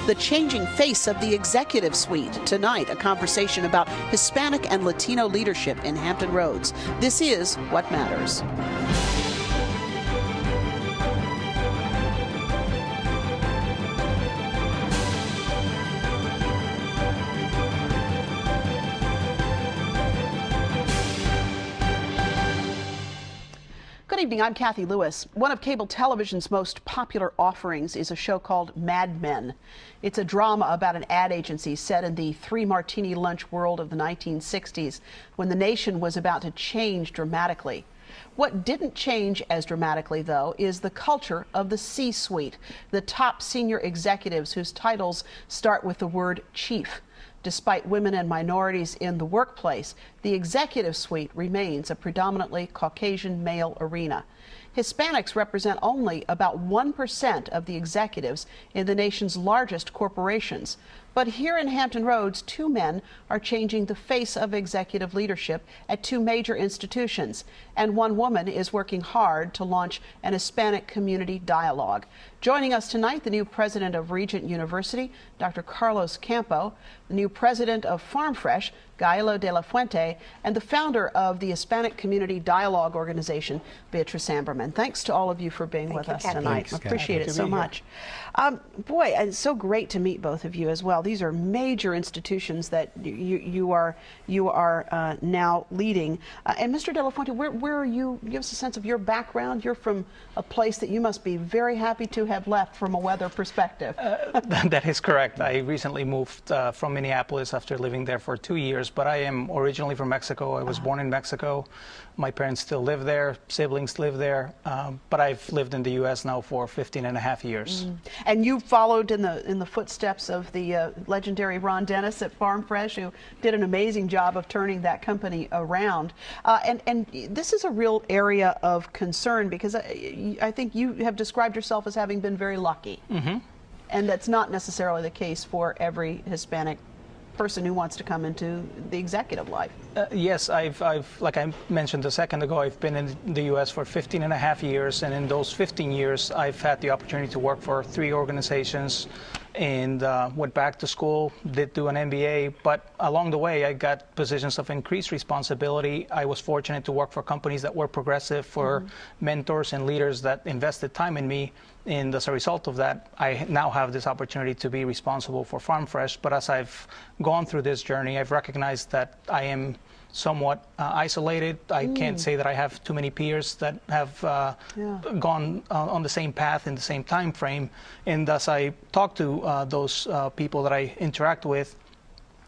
The changing face of the executive suite. Tonight, a conversation about Hispanic and Latino leadership in Hampton Roads. This is What Matters. Good evening, I'm Kathy Lewis. One of cable television's most popular offerings is a show called Mad Men. It's a drama about an ad agency set in the three-martini lunch world of the 1960s, when the nation was about to change dramatically. What didn't change as dramatically, though, is the culture of the C-suite, the top senior executives whose titles start with the word chief. Despite women and minorities in the workplace, the executive suite remains a predominantly Caucasian male arena. Hispanics represent only about 1% of the executives in the nation's largest corporations. But here in Hampton Roads, two men are changing the face of executive leadership at two major institutions, and one woman is working hard to launch an Hispanic community dialogue. Joining us tonight, the new president of Regent University, Dr. Carlos Campo, the new president of Farm Fresh, Gaelo de la Fuente, and the founder of the Hispanic Community Dialogue Organization, Beatrice Amberman. Thanks to all of you for being with us tonight. Appreciate it so much. Boy, it's so great to meet both of you as well. These are major institutions that you are now leading. And Mr. de la Fuente, where are you? Give us a sense of your background. You're from a place that you must be very happy to have left from a weather perspective. That is correct. I recently moved from Minneapolis after living there for 2 years, but I am originally from Mexico. I was born in Mexico. My parents still live there, siblings live there, but I've lived in the U.S. now for 15.5 years. And you followed in the footsteps of the legendary Ron Dennis at Farm Fresh, who did an amazing job of turning that company around. And this is a real area of concern, because I think you have described yourself as having been very lucky. And that's not necessarily the case for every Hispanic person who wants to come into the executive life. Yes, I've, like I mentioned a second ago, I've been in the U.S. for 15.5 years, and in those 15 years, I've had the opportunity to work for 3 organizations, and went back to school, did do an MBA, but along the way, I got positions of increased responsibility. I was fortunate to work for companies that were progressive, for mentors and leaders that invested time in me. And as a result of that, I now have this opportunity to be responsible for Farm Fresh. But as I've gone through this journey, I've recognized that I am somewhat isolated. I can't say that I have too many peers that have gone on the same path in the same time frame. And as I talk to those people that I interact with,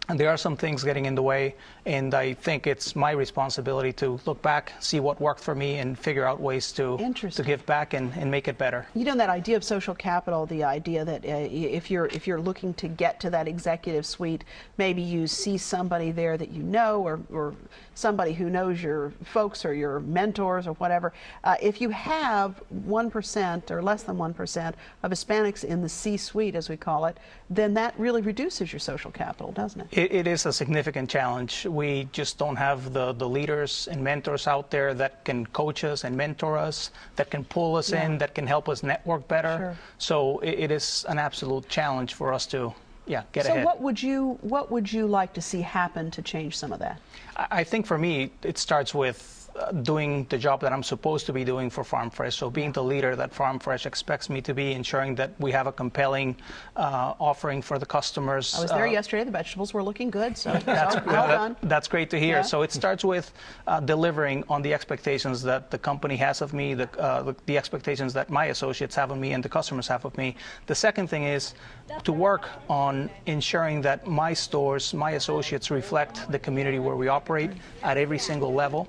and there are some things getting in the way, and I think it's my responsibility to look back, see what worked for me, and figure out ways to give back and make it better. You know, that idea of social capital, the idea that if you're looking to get to that executive suite, maybe you see somebody there that you know, or somebody who knows your folks or your mentors or whatever. If you have 1% or less than 1% of Hispanics in the C-suite, as we call it, then that really reduces your social capital, doesn't it? It is a significant challenge. We just don't have the leaders and mentors out there that can coach us and mentor us, that can pull us in, that can help us network better. So it is an absolute challenge for us to get ahead. So what would you like to see happen to change some of that? I think for me, it starts with doing the job that I'm supposed to be doing for Farm Fresh. So being the leader that Farm Fresh expects me to be, ensuring that we have a compelling offering for the customers. I was there yesterday. The vegetables were looking good, so well done. That's great to hear. So it starts with delivering on the expectations that the company has of me, the expectations that my associates have of me and the customers have of me. The second thing is to work on ensuring that my stores, my associates reflect the community where we operate at every single level.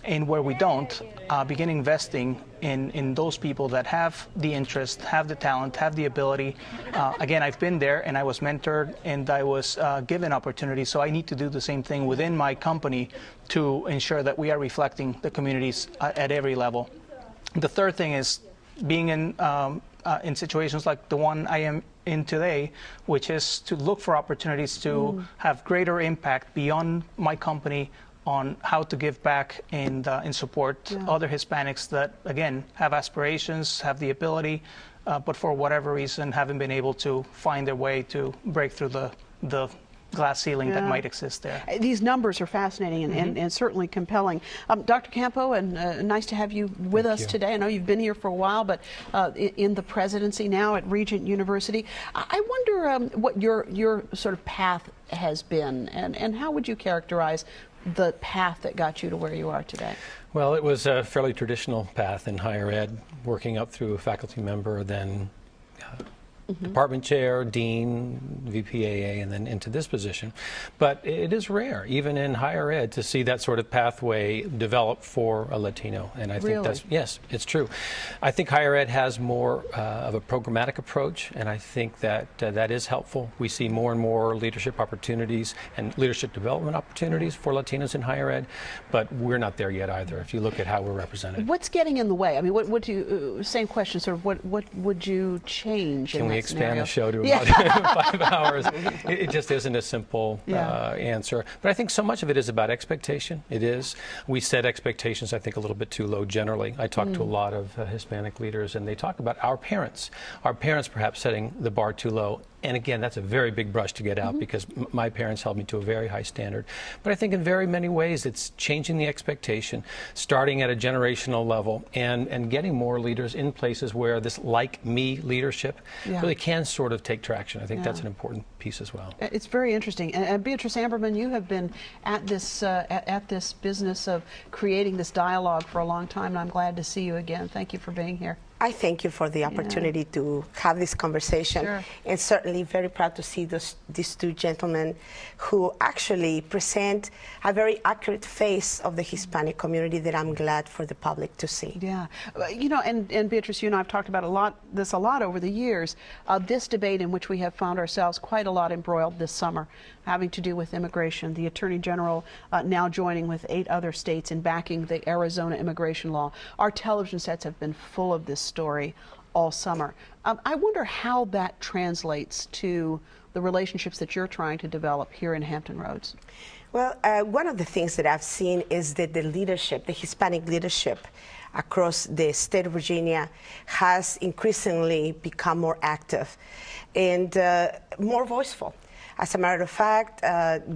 And where we don't, begin investing in those people that have the interest, have the talent, have the ability. Again, I've been there, and I was mentored, and I was given opportunities, so I need to do the same thing within my company to ensure that we are reflecting the communities at every level. The third thing is being in situations like the one I am in today, which is to look for opportunities to have greater impact beyond my company on how to give back and support other Hispanics that, again, have aspirations, have the ability, but for whatever reason haven't been able to find their way to break through the glass ceiling that might exist there. These numbers are fascinating and certainly compelling. Dr. Campo, and nice to have you with us today. I know you've been here for a while, but in the presidency now at Regent University. I wonder what your sort of path has been, and how would you characterize the path that got you to where you are today? Well, it was a fairly traditional path in higher ed, working up through a faculty member, then department chair, dean, VPAA, and then into this position. But it is rare, even in higher ed, to see that sort of pathway develop for a Latino. And I think that's, yes, it's true. I think higher ed has more of a programmatic approach, and I think that that is helpful. We see more and more leadership opportunities and leadership development opportunities for Latinos in higher ed, but we're not there yet either, if you look at how we're represented. What's getting in the way? I mean, what do you, same question, sort of, what would you change in that expand scenario? the show to about 5 hours. It just isn't a simple answer. But I think so much of it is about expectation. It is. We set expectations, I think, a little bit too low generally. I talk to a lot of Hispanic leaders, and they talk about our parents perhaps setting the bar too low. And again, that's a very big brush to get out because my parents held me to a very high standard. But I think in very many ways it's changing the expectation, starting at a generational level, and getting more leaders in places where this like-me leadership really can sort of take traction. I think that's an important piece as well. It's very interesting. And Beatrice Amberman, you have been at this business of creating this dialogue for a long time, and I'm glad to see you again. Thank you for being here. I thank you for the opportunity to have this conversation, and certainly very proud to see these two gentlemen who actually present a very accurate face of the Hispanic community that I'm glad for the public to see. Yeah, you know, and Beatrice, you and I have talked about this a lot over the years. This debate in which we have found ourselves quite a lot embroiled this summer, having to do with immigration. The Attorney General now joining with 8 other states in backing the Arizona immigration law. Our television sets have been full of this story all summer. I wonder how that translates to the relationships that you're trying to develop here in Hampton Roads. Well, one of the things that I've seen is that the leadership, the Hispanic leadership across the state of Virginia has increasingly become more active and more voiceful. As a matter of fact,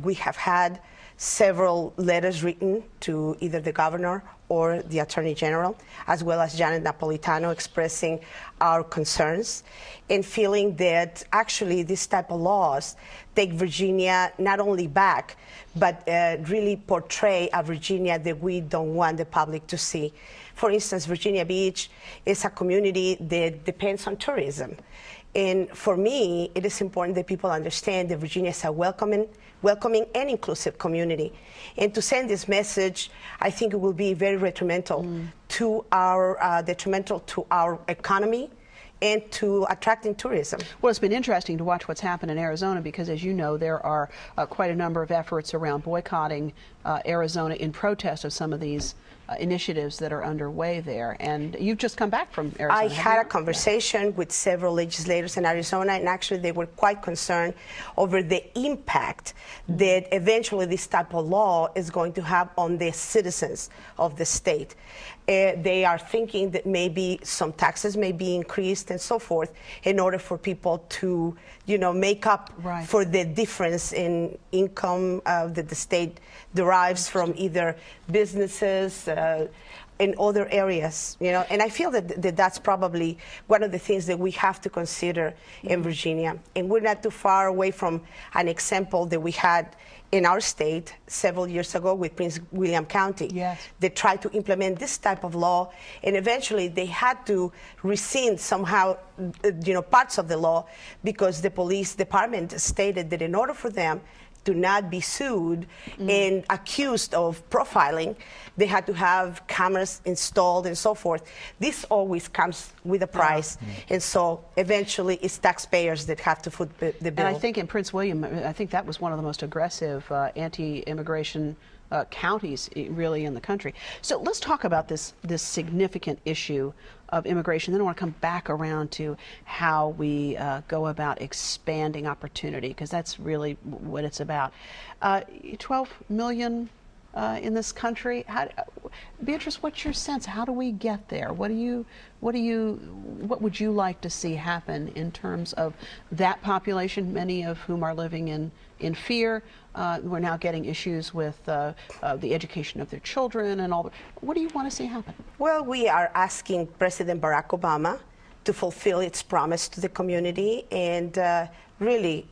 we have had several letters written to either the governor or the Attorney General, as well as Janet Napolitano, expressing our concerns and feeling that actually this type of laws take Virginia not only back, but really portray a Virginia that we don't want the public to see. For instance, Virginia Beach is a community that depends on tourism. And for me, it is important that people understand that Virginia is a welcoming and inclusive community. And to send this message, I think it will be very detrimental to our economy and to attracting tourism. Well, it's been interesting to watch what's happened in Arizona because, as you know, there are quite a number of efforts around boycotting Arizona in protest of some of these initiatives that are underway there. And you've just come back from Arizona. I had a conversation with several legislators in Arizona, and actually they were quite concerned over the impact that eventually this type of law is going to have on the citizens of the state. They are thinking that maybe some taxes may be increased and so forth in order for people to, you know, make up for the difference in income that the state derives from either businesses in other areas, you know. And I feel that that's probably one of the things that we have to consider in Virginia. And we're not too far away from an example that we had in our state several years ago with Prince William County. They tried to implement this type of law, and eventually they had to rescind somehow, you know, parts of the law because the police department stated that in order for them to not be sued and accused of profiling, they had to have cameras installed and so forth. This always comes with a price, and so eventually it's taxpayers that have to foot the bill. And I think in Prince William, I think that was one of the most aggressive anti-immigration counties really in the country. So let's talk about this significant issue of immigration. Then I want to come back around to how we go about expanding opportunity, because that's really what it's about. 12 million in this country? Beatrice, what's your sense? How do we get there? What would you like to see happen in terms of that population, many of whom are living in fear? We're now getting issues with the education of their children and all. What do you want to see happen? Well, we are asking President Barack Obama to fulfill its promise to the community and really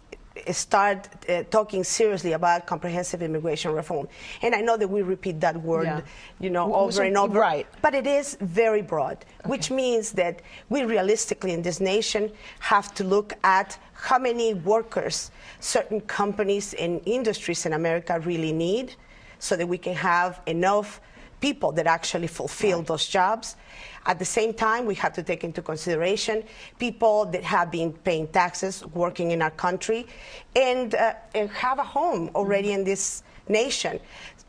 start talking seriously about comprehensive immigration reform. And I know that we repeat that word, over and over. Right. But it is very broad, which means that we realistically in this nation have to look at how many workers certain companies and industries in America really need so that we can have enough people that actually fulfill those jobs. At the same time, we have to take into consideration people that have been paying taxes, working in our country, and have a home already in this nation.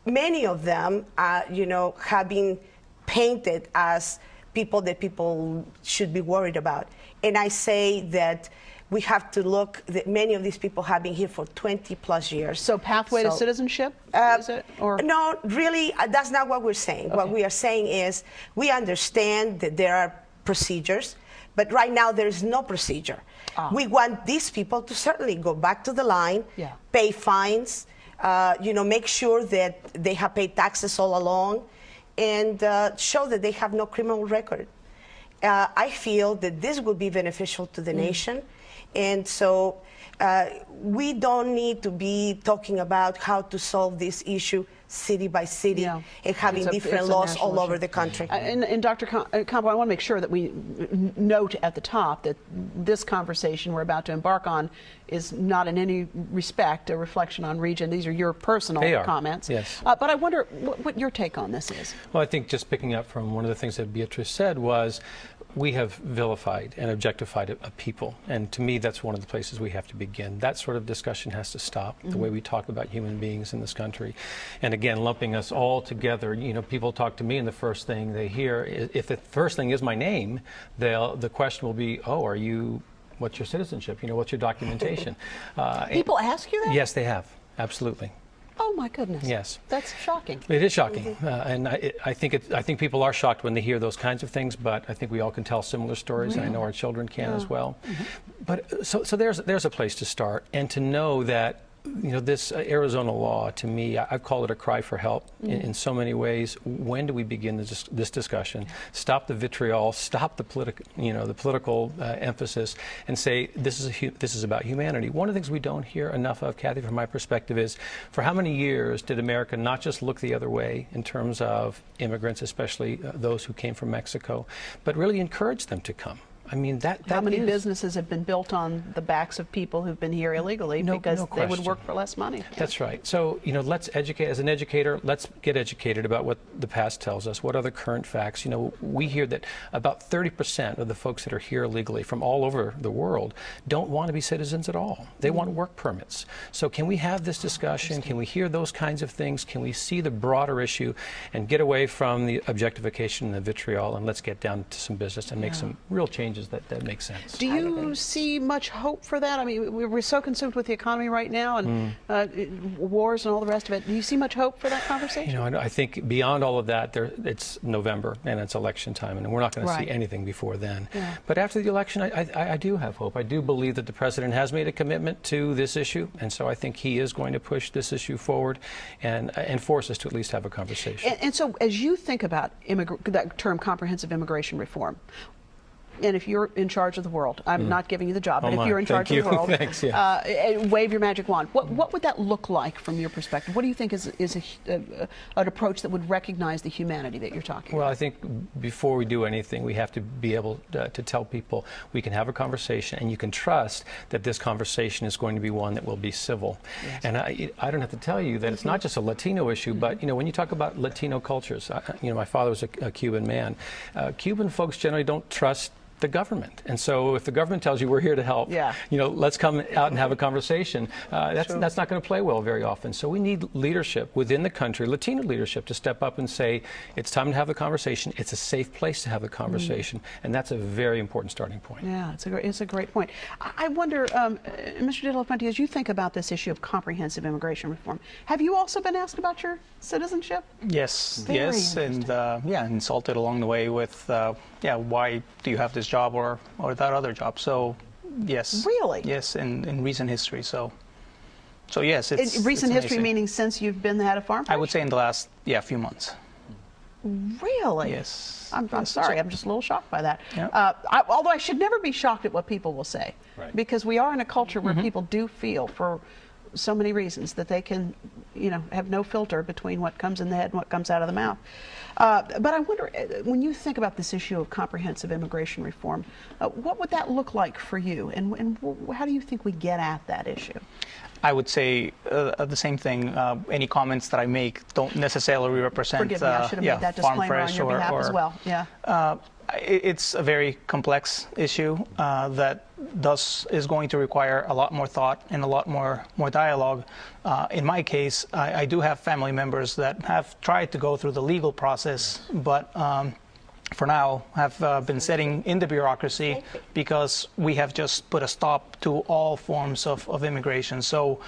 Many of them, have been painted as people that people should be worried about. And I say that we have to look that many of these people have been here for 20+ years. So pathway to citizenship, is it? Or? No, really, that's not what we're saying. Okay. What we are saying is we understand that there are procedures, but right now there is no procedure. We want these people to certainly go back to the line, pay fines, make sure that they have paid taxes all along, and show that they have no criminal record. I feel that this would be beneficial to the nation. And so we don't need to be talking about how to solve this issue city by city and having different laws all over the country. And Dr. Campo, I want to make sure that we note at the top that this conversation we're about to embark on is not in any respect a reflection on region. These are your personal comments. Yes. But I wonder what your take on this is. Well, I think just picking up from one of the things that Beatrice said was we have vilified and objectified a people, and to me that's one of the places we have to begin. That sort of discussion has to stop, the way we talk about human beings in this country. And again, lumping us all together, people talk to me and the first thing they hear, if the first thing is my name, the question will be, what's your citizenship? What's your documentation? People ask you that? Yes, they have, absolutely. Oh my goodness! Yes, that's shocking. It is shocking, and I think people are shocked when they hear those kinds of things. But I think we all can tell similar stories, and I know our children can as well. But so there's a place to start, and to know that this Arizona law, to me, I've called it a cry for help in so many ways. When do we begin this discussion? Stop the vitriol, stop the political emphasis, and say this is about humanity. One of the things we don't hear enough of, Kathy, from my perspective, is for how many years did America not just look the other way in terms of immigrants, especially those who came from Mexico, but really encourage them to come? I mean, how many businesses have been built on the backs of people who've been here illegally because they would work for less money? That's right. So, let's educate. As an educator, let's get educated about what the past tells us, what are the current facts. We hear that about 30% of the folks that are here illegally from all over the world don't want to be citizens at all. They want work permits. So can we have this discussion? Can we hear those kinds of things? Can we see the broader issue and get away from the objectification and the vitriol, and let's get down to some business and make some real changes that make sense. Do you see much hope for that? I mean, we're so consumed with the economy right now and wars and all the rest of it. Do you see much hope for that conversation? I think beyond all of that, it's November and it's election time, and we're not going to see anything before then. But after the election, I do have hope. I do believe that the president has made a commitment to this issue, and so I think he is going to push this issue forward and force us to at least have a conversation. And so as you think about that term, comprehensive immigration reform, and if you're in charge of the world, I'm not giving you the job, but if you're in charge of the world, Thanks, wave your magic wand. What would that look like from your perspective? What do you think is an approach that would recognize the humanity that you're talking about? Well, I think before we do anything, we have to be able to tell people we can have a conversation, and you can trust that this conversation is going to be one that will be civil. And I don't have to tell you that it's not just a Latino issue, but when you talk about Latino cultures, my father was a Cuban man. Cuban folks generally don't trust the government. And so if the government tells you we're here to help, you know, let's come out and have a conversation, that's not going to play well very often. So we need leadership within the country, Latino leadership, to step up and say, it's time to have the conversation. It's a safe place to have the conversation. And that's a very important starting point. Yeah, it's a great point. I wonder, Mr. De La Fuente, as you think about this issue of comprehensive immigration reform, have you also been asked about your citizenship? Yes, Very yes, and yeah, insulted along the way with, yeah, why do you have this job or that other job? So, yes. Really? Yes, in recent history. So yes, it's in recent it's history, amazing. Meaning since you've been the head of Farm Fresh? I would say in the last, few months. Really? Yes. I'm sorry, I'm just a little shocked by that. Yeah. Although I should never be shocked at what people will say, because we are in a culture where people do feel, for so many reasons, that they can, you know, have no filter between what comes in the head and what comes out of the mouth. But I wonder, when you think about this issue of comprehensive immigration reform, what would that look like for you, and how do you think we get at that issue? I would say the same thing. Any comments that I make don't necessarily represent Forgive me, I should have made that Farm disclaimer Fresh on your behalf as well. Yeah. It's a very complex issue that is going to require a lot more thought and a lot more dialogue. In my case, I do have family members that have tried to go through the legal process, but for now have been sitting in the bureaucracy because we have just put a stop to all forms of immigration. So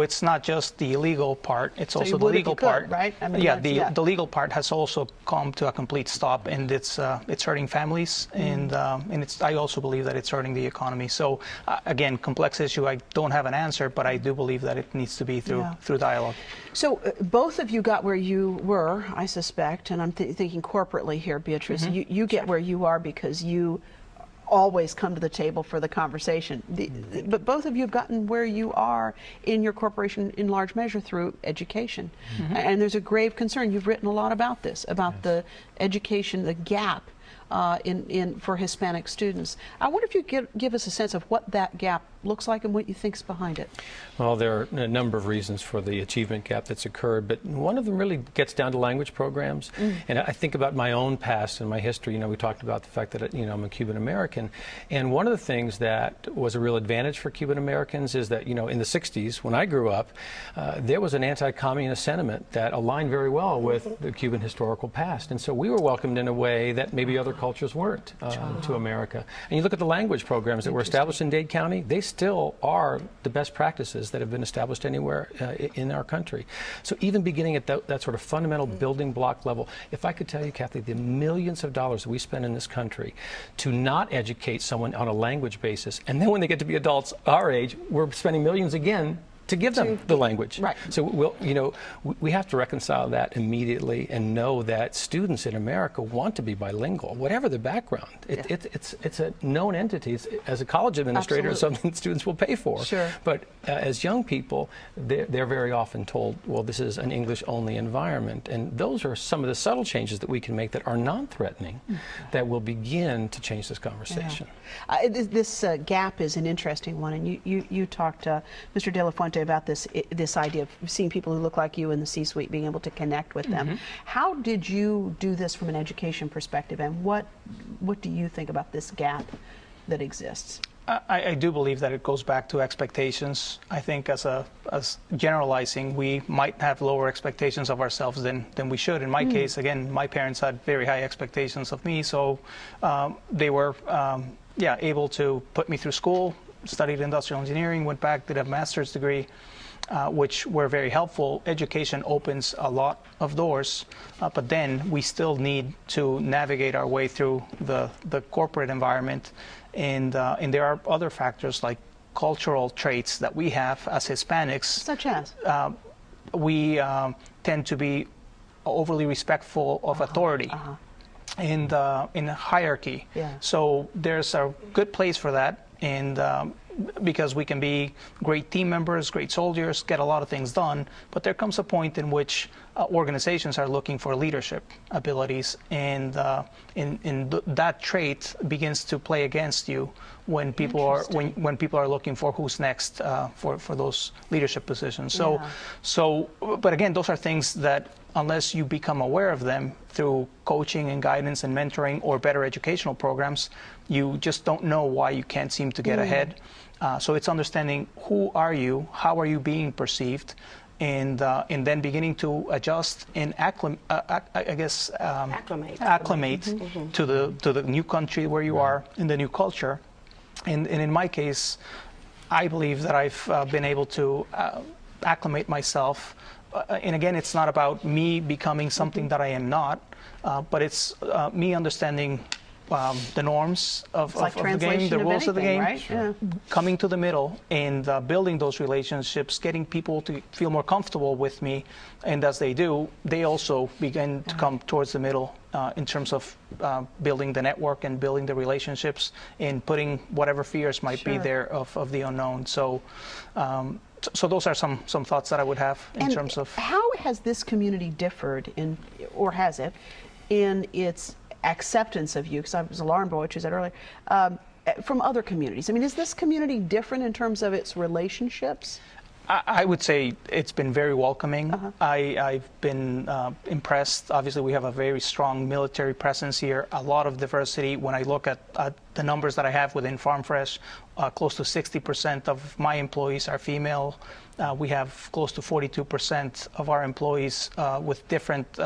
it's not just the illegal part, it's also the legal part. Right? I mean, yeah, the legal part has also come to a complete stop, and it's hurting families, and I also believe that it's hurting the economy. So again, complex issue. I don't have an answer, but I do believe that it needs to be through dialogue. So both of you got where you were, I suspect, and I'm thinking corporately here, Beatrice. You get where you are because you always come to the table for the conversation. But both of you have gotten where you are in your corporation in large measure through education. And there's a grave concern. You've written a lot about this, about the education, the gap for Hispanic students. I wonder if you could give us a sense of what that gap looks like and what you think's behind it. Well, there are a number of reasons for the achievement gap that's occurred, but one of them really gets down to language programs. And I think about my own past and my history. You know, we talked about the fact that, you know, I'm a Cuban American, and one of the things that was a real advantage for Cuban Americans is that, you know, in the 60s, when I grew up, there was an anti-communist sentiment that aligned very well with the Cuban historical past, and so we were welcomed in a way that maybe other cultures weren't to America. And you look at the language programs that were established in Dade County, they still are the best practices that have been established anywhere in our country. So even beginning at that sort of fundamental building block level, if I could tell you, Kathy, the millions of dollars that we spend in this country to not educate someone on a language basis, and then when they get to be adults our age, we're spending millions again to give them the language. Right. So we have to reconcile that immediately and know that students in America want to be bilingual, whatever their background. It's a known entity. As a college administrator, it's something students will pay for. Sure. But as young people, they're very often told, well, this is an English-only environment. And those are some of the subtle changes that we can make that are non-threatening that will begin to change this conversation. This gap is an interesting one, and you talked, Mr. De La Fuente, about this idea of seeing people who look like you in the C-suite, being able to connect with them. How did you do this from an education perspective, and what do you think about this gap that exists? I do believe that it goes back to expectations. I think as generalizing, we might have lower expectations of ourselves than we should. In my case, again, my parents had very high expectations of me, so they were able to put me through school, studied industrial engineering, went back, did a master's degree, which were very helpful. Education opens a lot of doors, but then we still need to navigate our way through the corporate environment. And there are other factors like cultural traits that we have as Hispanics. Such as? We tend to be overly respectful of authority. In hierarchy. So there's a good place for that, and because we can be great team members, great soldiers, get a lot of things done, but there comes a point in which organizations are looking for leadership abilities, and that trait begins to play against you when people are when people are looking for who's next for those leadership positions. So but again, those are things that, unless you become aware of them through coaching and guidance and mentoring or better educational programs, you just don't know why you can't seem to get ahead. So it's understanding who are you, how are you being perceived, and then beginning to adjust and acclimate to the new country where you are, in the new culture. And in my case, I believe that I've been able to acclimate myself. And again, it's not about me becoming something that I am not, but it's me understanding the norms of the game, the rules of the game, right? Yeah. Coming to the middle and building those relationships, getting people to feel more comfortable with me. And as they do, they also begin to come towards the middle in terms of building the network and building the relationships and putting whatever fears might be there of the unknown. So those are some thoughts that I would have in terms of... How has this community differed or has it, in its acceptance of you, because I was alarmed by what you said earlier, from other communities? I mean, is this community different in terms of its relationships? I would say it's been very welcoming. I've been impressed. Obviously, we have a very strong military presence here, a lot of diversity. When I look at the numbers that I have within Farm Fresh, close to 60% of my employees are female. We have close to 42% of our employees with different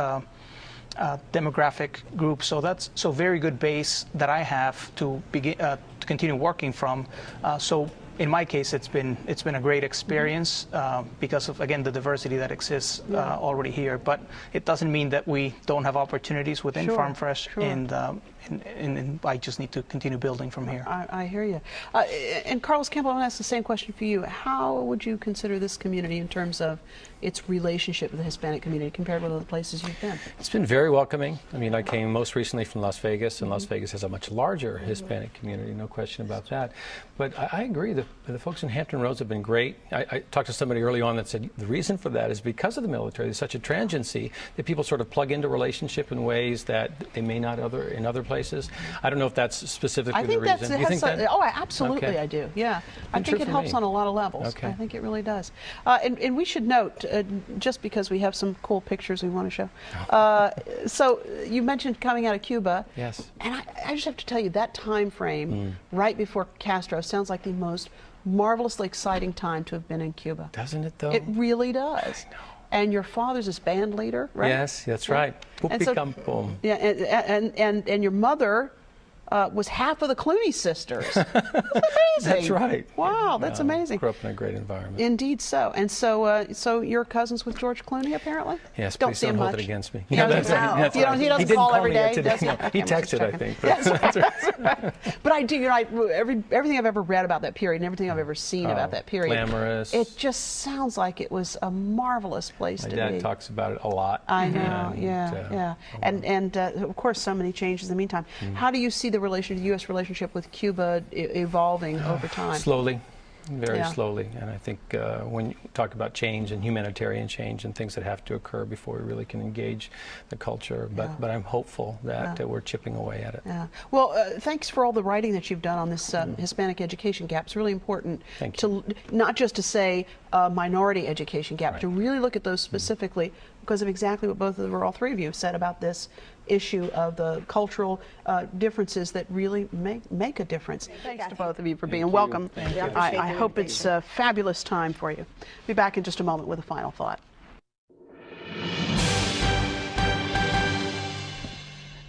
demographic groups. So that's a very good base that I have to begin to continue working from. So in my case, it's been a great experience because of, again, the diversity that exists already here. But it doesn't mean that we don't have opportunities within Farm Fresh, and I just need to continue building from here. I hear you. And Carlos Campbell, I want to ask the same question for you. How would you consider this community in terms of its relationship with the Hispanic community compared with other places you've been? It's been very welcoming. I mean, I came most recently from Las Vegas, and Las Vegas has a much larger Hispanic community, no question about that. But I agree, the folks in Hampton Roads have been great. I talked to somebody early on that said the reason for that is because of the military. There's such a transiency that people sort of plug into relationship in ways that they may not in other places. I don't know if that's specifically the reason. You think that? Oh, absolutely, okay. I do. Yeah, I think it helps on a lot of levels. Okay. I think it really does. And we should note, just because we have some cool pictures we want to show. So you mentioned coming out of Cuba. Yes. And I just have to tell you, that time frame right before Castro sounds like the most marvelously exciting time to have been in Cuba. Doesn't it, though? It really does. I know. And your father's his band leader, right? Yes, that's right. Yeah, and your mother was half of the Clooney sisters. That's amazing. That's right. Wow, that's amazing. Grew up in a great environment. Indeed so. And so you're cousins with George Clooney, apparently? Yes, don't please see him hold much. it against me. Yeah, that's right. He doesn't call every day. No, he texted, I think. That's right. But I do, everything I've ever read about that period and everything I've ever seen about that period, glamorous. It just sounds like it was a marvelous place to be. My dad talks about it a lot. I know, yeah. And of course, so many changes in the meantime. How do you see the U.S. relationship with Cuba evolving over time? Slowly. Very slowly, and I think when you talk about change and humanitarian change and things that have to occur before we really can engage the culture, but I'm hopeful that we're chipping away at it. Yeah. Well, thanks for all the writing that you've done on this Hispanic education gap. It's really important to not just to say minority education gap, to really look at those specifically because of exactly what all three of you have said about this issue of the cultural differences that really make a difference. Thanks to both of you for being welcome. I hope it's a fabulous time for you. Be back in just a moment with a final thought.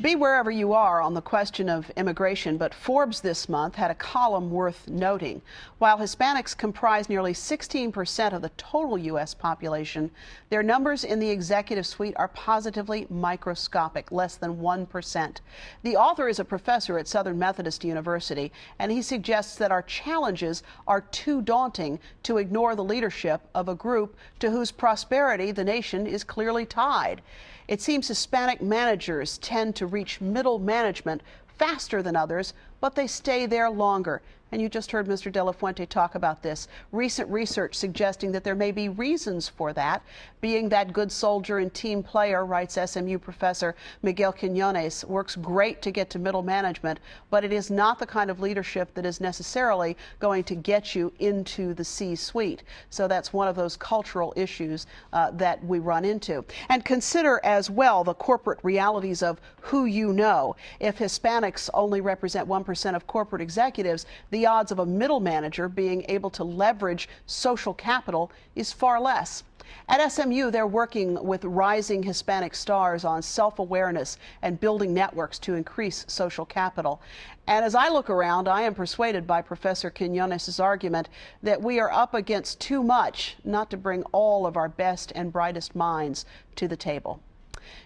Be wherever you are on the question of immigration, but Forbes this month had a column worth noting. While Hispanics comprise nearly 16% of the total U.S. population, their numbers in the executive suite are positively microscopic, less than 1%. The author is a professor at Southern Methodist University, and he suggests that our challenges are too daunting to ignore the leadership of a group to whose prosperity the nation is clearly tied. It seems Hispanic managers tend to reach middle management faster than others, but they stay there longer. And you just heard Mr. De La Fuente talk about this. Recent research suggesting that there may be reasons for that. Being that good soldier and team player, writes SMU professor Miguel Quiñones, works great to get to middle management, but it is not the kind of leadership that is necessarily going to get you into the C-suite. So that's one of those cultural issues that we run into. And consider as well the corporate realities of who you know. If Hispanics only represent 1% of corporate executives, the odds of a middle manager being able to leverage social capital is far less. At SMU, they're working with rising Hispanic stars on self-awareness and building networks to increase social capital. And as I look around, I am persuaded by Professor Quiñones' argument that we are up against too much not to bring all of our best and brightest minds to the table.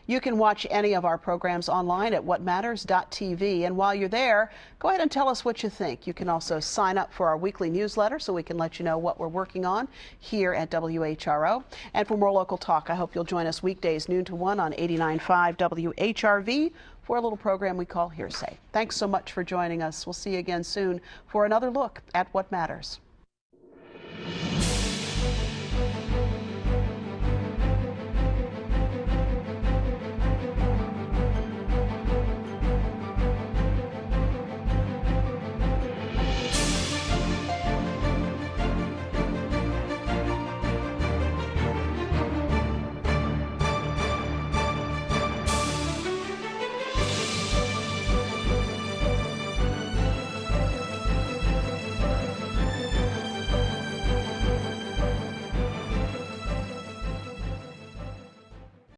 You can watch any of our programs online at whatmatters.tv. And while you're there, go ahead and tell us what you think. You can also sign up for our weekly newsletter so we can let you know what we're working on here at WHRO. And for more local talk, I hope you'll join us weekdays noon to 1 on 89.5 WHRV for a little program we call Hearsay. Thanks so much for joining us. We'll see you again soon for another look at what matters.